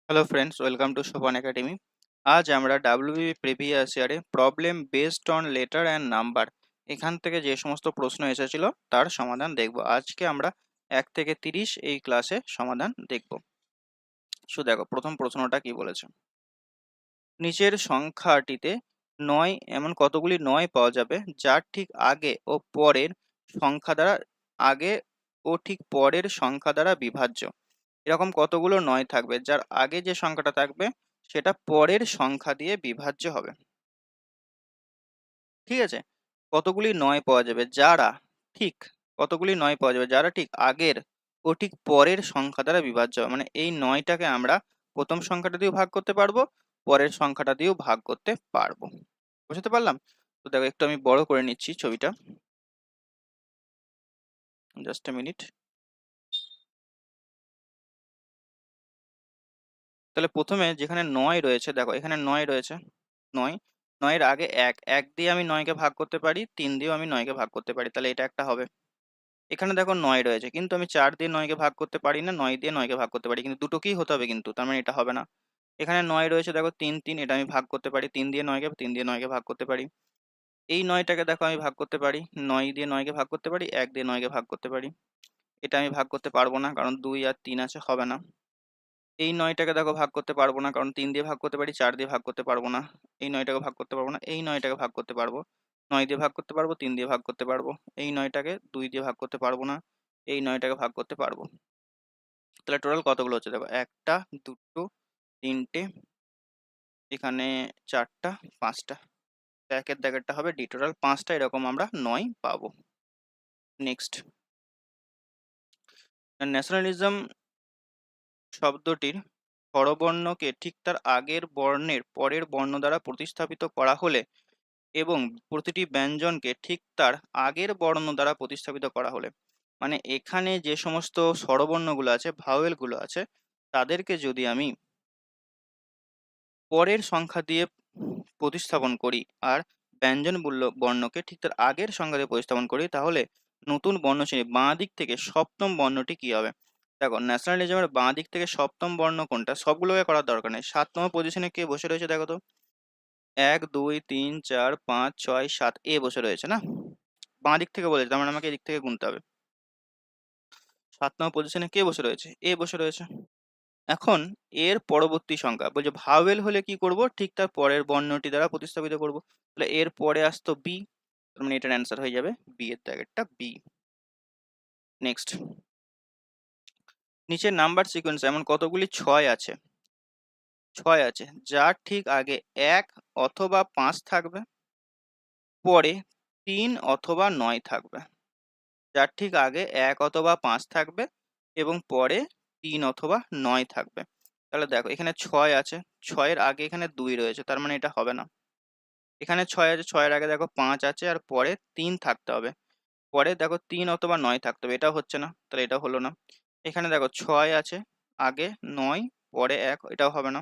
Hello friends, welcome to সোপান academy. আজ আমরা ডাব্লিউবি প্রিভিয়াস ইয়ারে problem based on letter and number এখান থেকে যে সমস্ত প্রশ্ন এসেছিল তার সমাধান দেখব। আজকে আমরা 1 থেকে 30 এই ক্লাসে সমাধান দেখব। দেখো প্রথম প্রশ্নটা কি বলেছে। নিচের সংখ্যাটিতে 9 এমন কতগুলি 9 পাওয়া যাবে যার ঠিক আগে ও পরের সংখ্যা দ্বারা আগে ও ঠিক পরের সংখ্যা দ্বারা বিভাজ্য। এরকম কতগুলো 9 থাকবে যার আগে যে সংখ্যাটা থাকবে সেটা পরের সংখ্যা দিয়ে বিভাজ্য হবে। ঠিক আছে, কতগুলি 9 পাওয়া যাবে যারা ঠিক কতগুলি 9 পাওয়া যাবে যারা ঠিক আগের ও ঠিক পরের সংখ্যা দ্বারা বিভাজ্য হবে। মানে এই 9টাকে আমরা প্রথম সংখ্যাটা দিয়েও ভাগ করতে পারবো, পরের সংখ্যাটা দিয়েও ভাগ করতে পারবো। বুঝতে পারলাম? তো দেখো একটু আমি বড় করে নিচ্ছি ছবিটা, জাস্ট এ মিনিট। তাহলে প্রথমে যেখানে 9 রয়েছে, দেখো এখানে 9 রয়েছে। 9 9 এর আগে 1 1 দিয়ে আমি 9 কে ভাগ করতে পারি, 3 দিয়েও আমি 9 কে ভাগ করতে পারি, তাহলে এটা একটা হবে। এখানে দেখো 9 রয়েছে, কিন্তু আমি 4 দিয়ে 9 কে ভাগ করতে পারি না, 9 দিয়ে 9 কে ভাগ করতে পারি, কিন্তু দুটোকেই হতে হবে, কিন্তু তার মানে এটা হবে না। এখানে 9 রয়েছে, দেখো 3 3, এটা আমি ভাগ করতে পারি, 3 দিয়ে 9 কে 3 দিয়ে 9 কে ভাগ করতে পারি। এই 9টাকে দেখো আমি ভাগ করতে পারি, 9 দিয়ে 9 কে ভাগ করতে পারি, 1 দিয়ে 9 কে ভাগ করতে পারি। এটা আমি ভাগ করতে পারবো না, কারণ 2 আর 3 আছে, হবে না। এই 9টাকে দেখো ভাগ করতে পারবো না, কারণ 3 দিয়ে ভাগ করতে পারি, 4 দিয়ে ভাগ করতে পারবো না। এই 9টাকে ভাগ করতে পারবো না, এই 9টাকে ভাগ করতে পারবো, 9 দিয়ে ভাগ করতে পারবো, 3 দিয়ে ভাগ করতে পারবো। এই 9টাকে 2 দিয়ে ভাগ করতে পারবো না, এই 9টাকে ভাগ করতে পারবো। তাহলে টোটাল কতগুলো হচ্ছে দেখো, একটা, দুটো, তিনটে, এখানে চারটা, পাঁচটা। একের দাগেরটা হবে ডি, টোটাল 5টা এরকম আমরা 9 পাবো। নেক্সট, ন্যাশনালিজম শব্দটির স্বরবর্ণকে ঠিক তার আগের বর্ণের পরের বর্ণ দ্বারা প্রতিস্থাপিত করা হলে এবং প্রতিটি ব্যঞ্জনকে ঠিক তার আগের বর্ণ দ্বারা প্রতিস্থাপিত করা হলে, মানে এখানে যে সমস্ত স্বরবর্ণগুলো আছে, ভাওয়েলগুলো আছে, তাদেরকে যদি আমি পরের সংখ্যা দিয়ে প্রতিস্থাপন করি আর ব্যঞ্জন বর্ণকে ঠিক তার আগের সংখ্যা দিয়ে প্রতিস্থাপন করি, তাহলে নতুন বর্ণশ্রেণী বাঁ দিক থেকে সপ্তম বর্ণটি কি হবে। দেখো ন্যাশনালিজমের বাঁ দিক থেকে সপ্তম বর্ণ কোনটা, সবগুলোকে করার দরকার নেই। 7তম পজিশনে কে বসে রয়েছে দেখো তো, 1 2 3 4 5 6 7, এ বসে রয়েছে না, বাঁ দিক থেকে বলেছে, তার মানে আমাকে এদিক থেকে গুনতে হবে। 7তম পজিশনে কে বসে রয়েছে, এ বসে রয়েছে। এখন এর পরবর্তী সংখ্যা বলছে ভাওয়েল হলে কি করব, ঠিক তার পরের বর্ণটি দ্বারা প্রতিস্থাপিত করব। তাহলে এর পরে আসতো বি, তার মানে এটার অ্যান্সার হয়ে যাবে বি, এর দাগেরটা বি। নেক্সট, নিচের নাম্বার সিকোয়েন্স এমন কতগুলি 6 আছে, 6 আছে যার ঠিক আগে 1 অথবা 5 থাকবে, পরে 3 অথবা 9 থাকবে। যার ঠিক আগে 1 অথবা 5 থাকবে এবং পরে 3 অথবা 9 থাকবে। তাহলে দেখো এখানে 6 আছে, 6 এর আগে এখানে 2 রয়েছে, তার মানে এটা হবে না। এখানে 6 আছে, 6 এর আগে দেখো 5 আছে আর পরে 3 থাকতে হবে, পরে দেখো 3 অথবা 9 থাকতে হবে, এটাও হচ্ছে না, তাহলে এটা হলো না। এখানে দেখো 6 আছে, আগে 9, পরে 1, এটাও হবে না।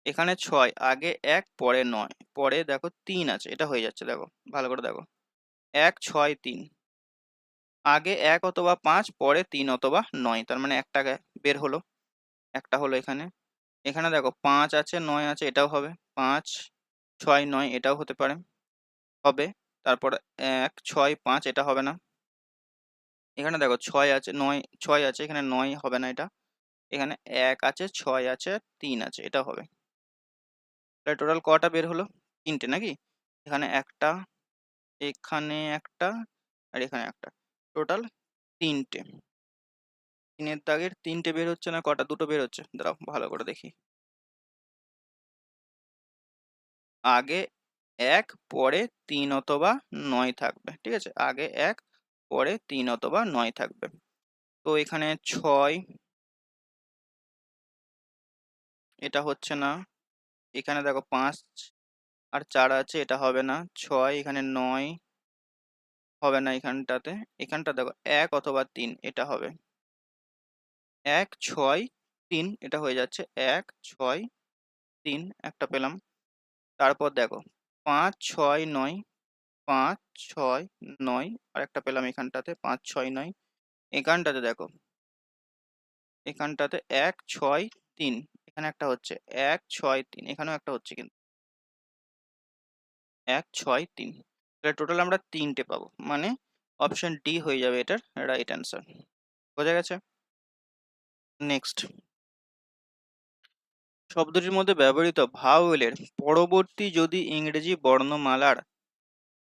এখানে 6 আগে 1 পরে 9, পরে দেখো 3 আছে, এটা হয়ে যাচ্ছে। দেখো ভালো করে দেখো, 1 6 3, আগে 1 অথবা 5, পরে 3 অথবা 9, তার মানে একটা বের হলো, একটা হলো এখানে। এখানে দেখো 5 আছে, 9 আছে, এটাও হবে। 5 6 9, এটাও হতে পারে, হবে। তারপর 1 6 5, এটা হবে না। এখানে দেখো 6 আছে, 9 6 আছে, এখানে 9 হবে না এটা। এখানে 1 আছে, 6 আছে, 3 আছে, এটা হবে। তাহলে টোটাল কটা বের হলো, 3টে নাকি। এখানে একটা, এখানে একটা, আর এখানে একটা, টোটাল 3টে। 3 এর দাগের 3টে বের হচ্ছে না, কটা, দুটো বের হচ্ছে। দাঁড়াও ভালো করে দেখি, আগে 1 পরে 3 অথবা 9 থাকবে। ঠিক আছে, আগে 1 পরে 3 অথবা 9 থাকবে। তো এখানে 6, এটা হচ্ছে না। এখানে দেখো 5 আর 4 আছে, এটা হবে না। 6, এখানে 9 হবে না এখানটাতে। এখানটা দেখো 1 অথবা 3, এটা হবে। 1 6 3, এটা হয়ে যাচ্ছে 1 6 3, একটা পেলাম। তারপর দেখো 5 6 9, 5 6 9, আর একটা পেলাম এখানটাতে 5 6 9। এখানটাতে দেখো এখানটাতে 1 6 3, এখানে একটা হচ্ছে 1 6 3, এখানেও একটা হচ্ছে কিন্তু 1 6 3, তাহলে টোটাল আমরা 3টে পাবো, মানে অপশন ডি হয়ে যাবে এটার রাইট অ্যান্সার। বোঝা গেছে? নেক্সট, শব্দটির মধ্যে ব্যবহৃত ভাওয়েলের পরবর্তী যদি ইংরেজি বর্ণমালার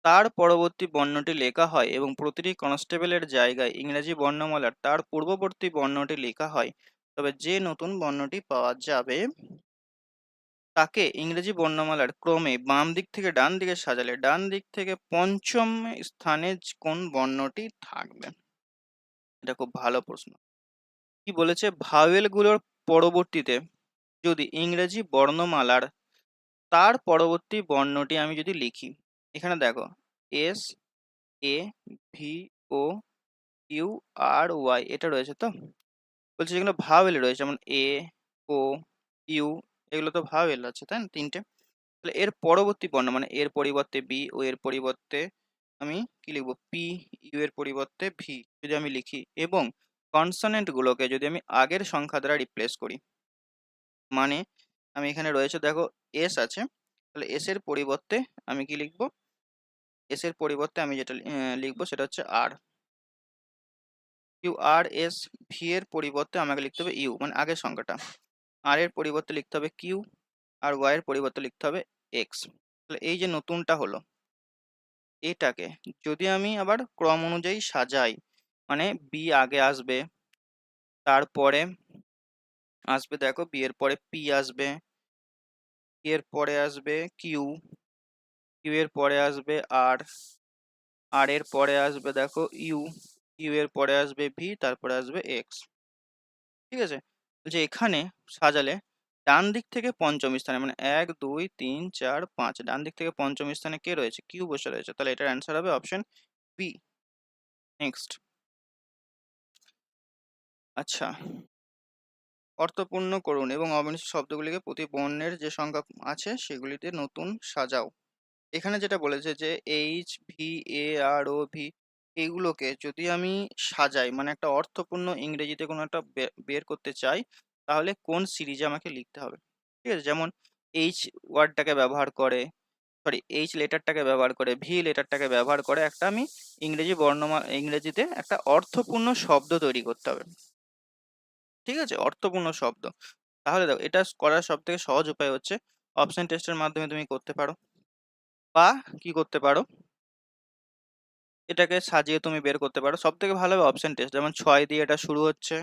তার পরবর্তী বর্ণটি লেখা হয় এবং প্রতিটি কনস্টেবলের জায়গায় ইংরেজি বর্ণমালার তার পূর্ববর্তী বর্ণটি লেখা হয়, তবে যে নতুন বর্ণটি পাওয়া যাবে তাকে ইংরেজি বর্ণমালার ক্রমে বাম দিক থেকে ডান দিকে সাজালে ডান দিক থেকে পঞ্চম স্থানে কোন বর্ণটি থাকবে? এটা খুব ভালো প্রশ্ন। কি বলেছে, ভাওয়েলগুলোর পরবর্তীতে যদি ইংরেজি বর্ণমালার তার পরবর্তী বর্ণটি আমি যদি লিখি, এখানে দেখো S, A, V, O, U, R, Y এটা রয়েছে, তো বলছে যেগুলো ভাওয়েল রয়েছে যেমন এ, ও, ইউ, এগুলো তো ভাওয়েল আছে তাই না, 3টে। তাহলে এর পরবর্তী বর্ণ মানে এর পরিবর্তে বি, ও এর পরিবর্তে আমি কি লিখবো পি, ইউ এর পরিবর্তে ভি যদি আমি লিখি, এবং কনসোনেন্ট গুলোকে যদি আমি আগের সংখ্যা দ্বারা রিপ্লেস করি, মানে আমি এখানে রয়েছে দেখো এস আছে, তাহলে এস এর পরিবর্তে আমি কি লিখবো, এস এর পরিবর্তে আমি যেটা লিখবো সেটা হচ্ছে আর, ইউ আর এস। ভি এর পরিবর্তে আমাকে লিখতে হবে ইউ মানে আগের সংখ্যাটা, আর এর পরিবর্তে লিখতে হবে কিউ, আর ওয়াই এর পরিবর্তে লিখতে হবে এক্স। তাহলে এই যে নতুনটা হলো, এটাকে যদি আমি আবার ক্রম অনুযায়ী সাজাই, মানে বি আগে আসবে, তারপরে আসবে দেখো বি এর পরে পি আসবে, পি এর পরে আসবে কিউ, কিউ এর পরে আসবে আর, আর এর পরে আসবে দেখো ইউ, ইউ এর পরে আসবে ভি, তারপরে আসবে এক্স। ঠিক আছে, যে এখানে সাজালে ডান দিক থেকে পঞ্চম স্থানে মানে 1 2 3 4 5, ডান দিক থেকে পঞ্চম স্থানে কে রয়েছে, কিউ বসে রয়েছে, তাহলে এটার অ্যান্সার হবে অপশন বি। নেক্সট, আচ্ছা, অর্থপূর্ণ করুন এবং অবিন্যস্ত শব্দগুলিকে প্রতি বর্ণের যে সংখ্যা আছে সেগুলিতে নতুন সাজাও। এখানে যেটা বলেছে যে এইচ, ভি, এ, আর, ও, ভি এগুলোকে যদি আমি সাজাই মানে একটা অর্থপূর্ণ ইংরেজিতে কোনো একটা বের করতে চাই, তাহলে কোন সিরিজে আমাকে লিখতে হবে? ঠিক আছে, যেমন এইচ ওয়ার্ডটাকে ব্যবহার করে, সরি এইচ লেটারটাকে ব্যবহার করে, ভি লেটারটাকে ব্যবহার করে একটা আমি ইংরেজি বর্ণমালা, ইংরেজিতে একটা অর্থপূর্ণ শব্দ তৈরি করতে হবে। ঠিক আছে, অর্থপূর্ণ শব্দ। তাহলে দেখো এটা করার সব থেকে সহজ উপায় হচ্ছে অপশন টেস্টের মাধ্যমে তুমি করতে পারো, বা কি করতে পারো, এটাকে সাজিয়ে তুমি বের করতে পারো। সব থেকে ভালো হবে অপশন টেস্ট, যেমন 6 দিয়ে এটা শুরু হচ্ছে,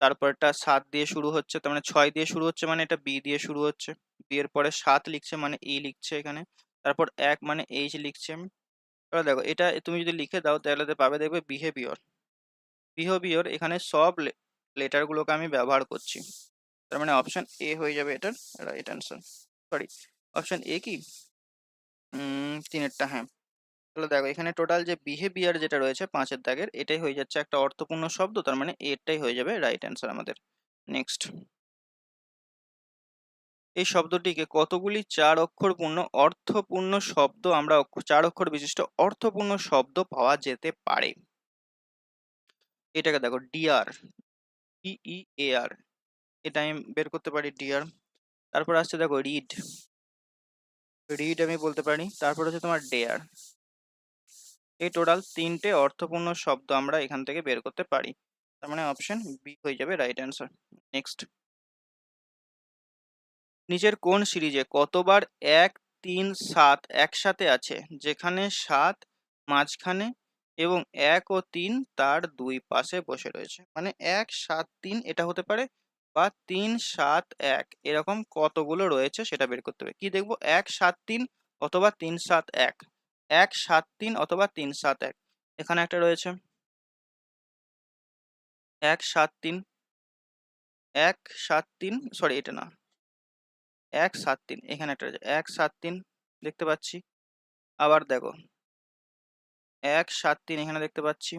তারপর এটা 7 দিয়ে শুরু হচ্ছে, তার মানে 6 দিয়ে শুরু হচ্ছে মানে এটা বি দিয়ে শুরু হচ্ছে, বি এর পরে 7 লিখছে মানে ই লিখছে এখানে, তারপর 1 মানে এইচ লিখছে। এবার দেখো এটা তুমি যদি লিখে দাও তাহলে পাবে দেখবে বিহেভিয়র, বিহেভিয়র এখানে সব লেটার গুলোকে আমি ব্যবহার করছি, তার মানে অপশন এ হয়ে যাবে এটার right answer. Sorry, option A কি তিনেরটা, হ্যাঁ। তাহলে দেখো এখানে টোটাল যে বিহেভিয়ার যেটা রয়েছে 5এর দাগের, এটাই হয়ে যাচ্ছে একটা অর্থপূর্ণ শব্দ, তার মানে এটাই হয়ে যাবে রাইট অ্যান্সার আমাদের। নেক্সট, এই শব্দটিকে কতগুলি 4 অক্ষরপূর্ণ অর্থপূর্ণ শব্দ আমরা 4 অক্ষর বিশিষ্ট অর্থপূর্ণ শব্দ পাওয়া যেতে পারে? এটাকে দেখো ডিয়ার, ই এ আর, এটা আমি বের করতে পারি ডিয়ার। তারপর আসছে দেখো রিড, রিড আমি বলতে পারি। তারপর হচ্ছে তোমার ডেয়ার। এই টোটাল 3টে অর্থপূর্ণ শব্দ আমরা এখান থেকে বের করতে পারি, তার মানে অপশন বি হয়ে যাবে রাইট অ্যান্সার। নেক্সট, নিচের কোন সিরিজে কতবার 1 3 7 একসাথে আছে যেখানে 7 মাঝখানে এবং 1 ও 3 তার দুই পাশে বসে রয়েছে, মানে 1 7 3 এটা হতে পারে, বা 3 7 1 এরকম কতগুলো রয়েছে সেটা বের করতে হবে। কি দেখবো, 1 7 3 অথবা 3 7 1, 1 7 3 অথবা 3 7 1, এখানে একটা রয়েছে 1 7 3, 1 7 3, সরি এটা না, 1 7 3 এখানে একটা রয়েছে 1 7 3 দেখতে পাচ্ছি। আবার দেখো 1 7 3 এখানে দেখতে পাচ্ছি,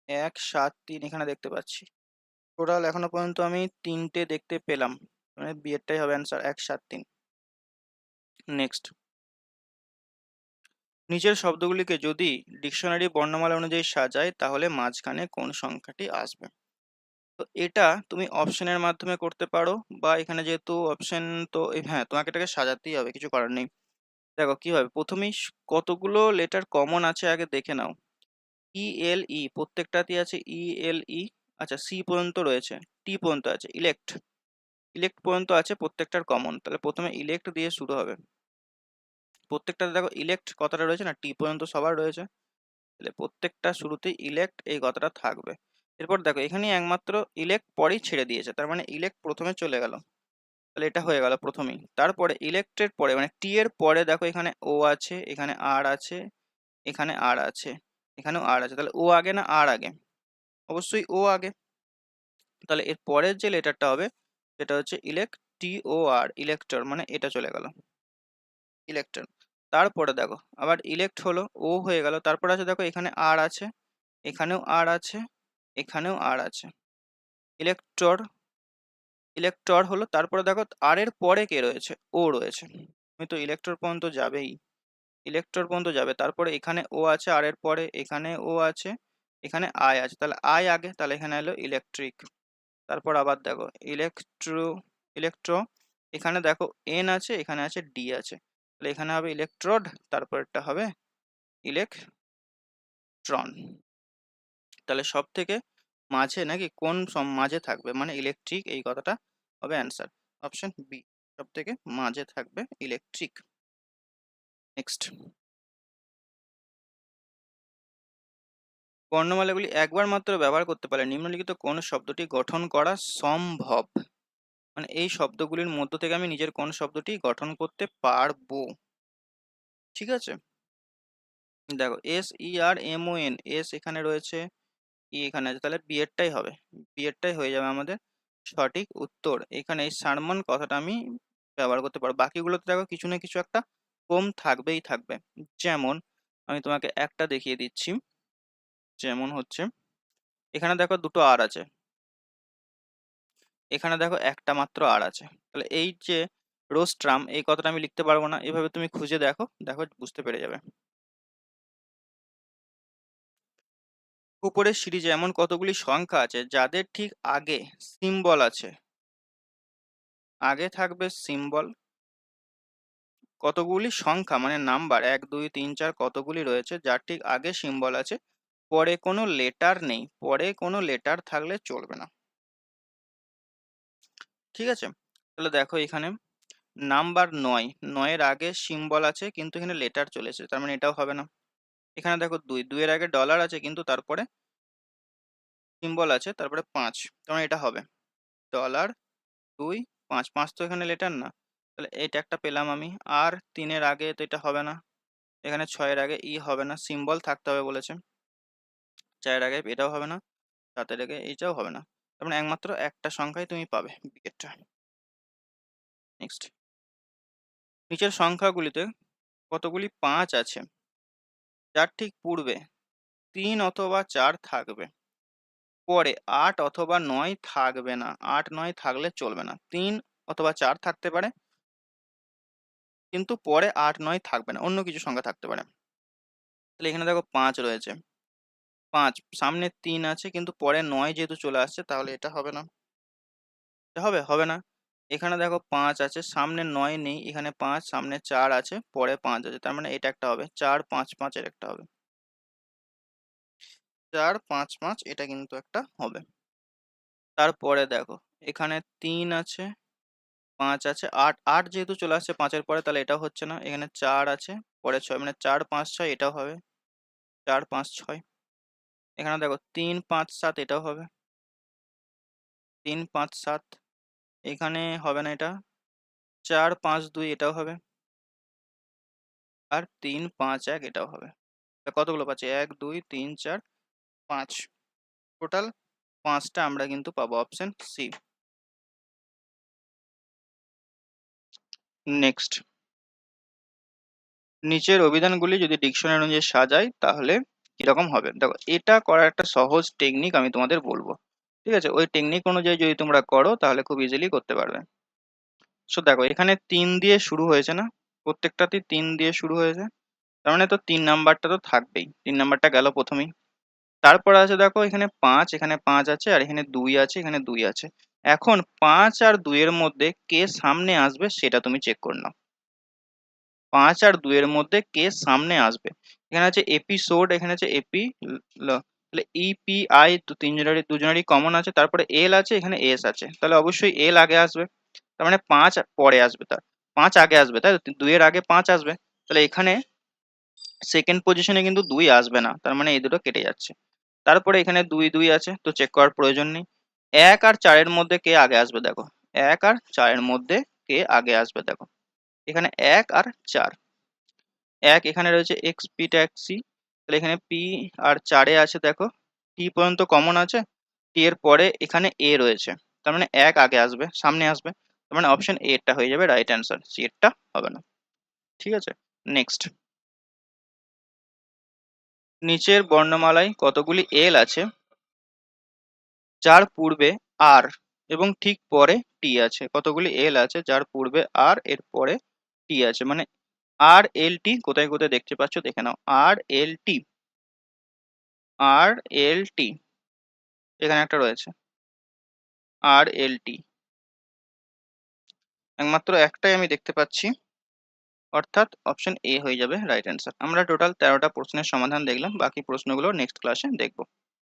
1 7 3 এখানে দেখতে পাচ্ছি। টোটাল এখনো পর্যন্ত আমি 3টে দেখতে পেলাম, মানে বি এরটাই হবে অ্যান্সার 1 7 3। নেক্সট, নিচের শব্দগুলিকে যদি ডিকশনারি বর্ণমালা অনুযায়ী সাজায় তাহলে মাঝখানে কোন সংখ্যাটি আসবে? তো এটা তুমি অপশনের মাধ্যমে করতে পারো, বা এখানে যেহেতু অপশন, তো হ্যাঁ, তোমাকে এটাকে সাজাতেই হবে, কিছু করার নেই। দেখো কি হবে, প্রথমেই কতগুলো লেটার কমন আছে আগে দেখে নাও। ই এল ই প্রত্যেকটাতেই আছে, ই এল ই। আচ্ছা, সি পর্যন্ত রয়েছে, টি পর্যন্ত আছে, ইলেক্ট, ইলেক্ট পর্যন্ত আছে, প্রত্যেকটার কমন। তাহলে প্রথমে ইলেক্ট দিয়ে শুরু হবে। প্রত্যেকটাতে দেখো ইলেক্ট কথাটা রয়েছে না, টি পর্যন্ত সবার রয়েছে, তাহলে প্রত্যেকটা শুরুতেই ইলেক্ট এই কথাটা থাকবে। এরপর দেখো এখানে একমাত্র ইলেক্ট পরেই ছেড়ে দিয়েছে, তার মানে ইলেক্ট প্রথমে চলে গেল, তাহলে এটা হয়ে গেল প্রথমেই। তারপরে ইলেক্টের পরে মানে টি এর পরে দেখো এখানে ও আছে, এখানে আর আছে, এখানে আর আছে, এখানেও আর আছে, তাহলে ও আগে না আর আগে? অবশ্যই ও আগে। তাহলে এর পরের যে লেটারটা হবে সেটা হচ্ছে ইলেক্ট, টি ও আর, ইলেক্টর, মানে এটা চলে গেল, ইলেক্টর। তারপরে দেখো আবার ইলেক্ট হলো, ও হয়ে গেল, তারপর আছে দেখো এখানে আর আছে, এখানেও আর আছে, এখানেও আর আছে, ইলেক্টর, ইলেক্টর হলো। তারপরে দেখো আর এর পরে কে রয়েছে, ও রয়েছে, তুমি তো ইলেক্টর পর্যন্ত যাবেই, ইলেক্টর পর্যন্ত যাবে। তারপরে এখানে ও আছে, আর এর পরে এখানে ও আছে, এখানে আই আছে, তাহলে আই আগে, তাহলে এখানে এলো ইলেকট্রিক। তারপর আবার দেখো ইলেকট্রো, ইলেকট্রো, এখানে দেখো এন আছে, এখানে আছে ডি আছে, তাহলে এখানে হবে ইলেকট্রোড, তারপরটা হবে ইলেকট্রন। তাহলে সব থেকে মাঝে নাকি কোন মাঝে থাকবে, মানে ইলেকট্রিক, এই কথাটা হবে অ্যান্সার, অপশন বি, সব থেকে মাঝে থাকবে ইলেকট্রিক। নেক্সট, বর্ণমালাগুলি একবার মাত্র ব্যবহার করতে পারলে নিম্নলিখিত কোন শব্দটি গঠন করা সম্ভব? মানে এই শব্দগুলির মধ্য থেকে আমি নিজের কোন শব্দটি গঠন করতে পারবো? ঠিক আছে, দেখো S E R M O N, S এখানে রয়েছে, ই এখানে আছে, তাহলে বি এরটাই হবে, বি এরটাই হয়ে যাবে আমাদের সঠিক উত্তর। এখানে এই সারমন কথাটা আমি ব্যবহার করতে পারবো, বাকিগুলোতে দেখো কিছু না কিছু একটা কম থাকবেই থাকবে। যেমন আমি তোমাকে একটা দেখিয়ে দিচ্ছি, যেমন হচ্ছে এখানে দেখো দুটো আর আছে, এখানে দেখো একটা মাত্র আর আছে, তাহলে এই যে রোস্ট্রাম, এই কথাটা আমি লিখতে পারবো না। এভাবে তুমি খুঁজে দেখো, দেখো বুঝতে পেরে যাবে। উপরের সিরিজে এমন কতগুলি সংখ্যা আছে যাদের ঠিক আগে সিম্বল আছে, আগে থাকবে সিম্বল, কতগুলি সংখ্যা মানে নাম্বার 1 2 3 4 কতগুলি রয়েছে যার ঠিক আগে সিম্বল আছে, পরে কোনো লেটার নেই, পরে কোনো লেটার থাকলে চলবে না। ঠিক আছে, তাহলে দেখো এখানে নাম্বার 9, 9-এর আগে সিম্বল আছে কিন্তু এখানে লেটার চলে এসেছে, তার মানে এটাও হবে না। এখানে দেখো 2, 2-এর আগে ডলার আছে কিন্তু তারপরে সিম্বল আছে, তারপরে 5, তার মানে এটা হবে ডলার 2 5, 5 তো এখানে লেটার না, তাহলে এটা একটা পেলাম আমি। আর 3-এর আগে তো এটা হবে না, এখানে 6-এর আগে ই হবে না, সিম্বল থাকতে হবে বলেছে, 4-এর আগে এটাও হবে না, 7-এর আগে এইটাও হবে না, তার মানে একমাত্র একটা সংখ্যাই তুমি পাবে, বিকেটটা। নেক্সট, নিচের সংখ্যাগুলিতে কতগুলি 5 আছে যার ঠিক পূর্বে 3 অথবা 4 থাকবে, পরে 8 অথবা 9 থাকবে না, 8 9 থাকলে চলবে না, 3 অথবা 4 থাকতে পারে কিন্তু পরে 8 9 থাকবে না, অন্য কিছু সংখ্যা থাকতে পারে। তাহলে এখানে দেখো 5 রয়েছে, 5 সামনে 3 আছে কিন্তু পরে 9 যেহেতু চলে আসছে, তাহলে এটা হবে না, এটা হবে, হবে না। এখানে দেখো 5 আছে, সামনে 9 নেই, এখানে 5 সামনে 4 আছে, পরে 5 আছে, তার মানে এটা একটা হবে, 4 5 5 এর একটা হবে, 4 5 5 এটা কিন্তু একটা হবে। তারপরে দেখো এখানে 3 আছে, 5 আছে, 8 8 যেহেতু চলে আসছে 5 এর পরে, তাহলে এটাও হচ্ছে না। এখানে 4 আছে, পরে 6, মানে 4 5 6 এটাও হবে, 4 5 6। এখানে দেখো 3 5 7 এটাও হবে, 3 5 7, এখানে হবে না এটা, 4 5 2 এটাও হবে, আর 3 5 1 এটাও হবে। তা কতগুলো পাচ্ছি, 1 2 3 4 5, টোটাল 5টা আমরা কিন্তু পাবো, অপশন সি। নেক্সট, নিচের অভিধানগুলি যদি ডিকশনারি অনুযায়ী সাজাই তাহলে কিরকম হবে? দেখো এটা করার একটা সহজ টেকনিক আমি তোমাদের বলবো, ঠিক আছে? ওই টেকনিক অনুযায়ী যদি তোমরা করো তাহলে খুব ইজিলি করতে পারবে। সো দেখো এখানে 3 দিয়ে শুরু হয়েছে না, প্রত্যেকটাতেই 3 দিয়ে শুরু হয়েছে, তার মানে তো 3 নাম্বারটা তো থাকবেই, 3 নাম্বারটা গেল প্রথমেই। তারপরে আছে দেখো এখানে 5, এখানে 5 আছে, আর এখানে 2 আছে, এখানে 2 আছে। এখন 5 আর 2 এর মধ্যে কে সামনে আসবে সেটা তুমি চেক করে নাও। 5 আর 2 এর মধ্যে কে সামনে আসবে। এখানে আছে এপিসোড, এখানে আছে এপি, তাহলে ইপিআই তো দুজনেরই কমন আছে। তারপরে এল আছে, এখানে এস আছে, তাহলে অবশ্যই এল আগে আসবে। তার মানে 5 পরে আসবে, তার 5 আগে আসবে, তাই তো 2 এর আগে 5 আসবে। তাহলে এখানে সেকেন্ড পজিশনে কিন্তু 2 আসবে না, তার মানে এই দুটো কেটে যাচ্ছে। তারপরে এখানে 2 2 আছে, তো চেক করার প্রয়োজন নেই। 1 আর 4 এর মধ্যে কে আগে আসবে দেখো, 1 আর 4 এর মধ্যে কে আগে আসবে দেখো, এখানে 1 আর 4। 1 এখানে রয়েছে এক্সপি ট্যাক্সি, তাহলে এখানে পি আর 4 এ আছে দেখো, টি পর্যন্ত কমন আছে, টি এর পরে এখানে এ রয়েছে, তার মানে 1 আগে আসবে, সামনে আসবে। তার মানে অপশন এ টা হয়ে যাবে রাইট অ্যান্সার, সি এরটা হবে না। ঠিক আছে, নেক্সট। নিচের বর্ণমালায় কতগুলি এল আছে যার পূর্বে আর এবং ঠিক পরে টি আছে? কতগুলি এল আছে যার পূর্বে আর এর পরে টি আছে? মানে আর এল টি কোথায় কোথায় দেখতে পাচ্ছ দেখে নাও। আর এল টি, আর এল টি এখানে একটা রয়েছে, আর এল টি একমাত্র একটাই আমি দেখতে পাচ্ছি, অর্থাৎ অপশন এ হয়ে যাবে রাইট অ্যান্সার। আমরা টোটাল 13টা প্রশ্নের সমাধান দেখলাম, বাকি প্রশ্নগুলো নেক্সট ক্লাসে দেখবো।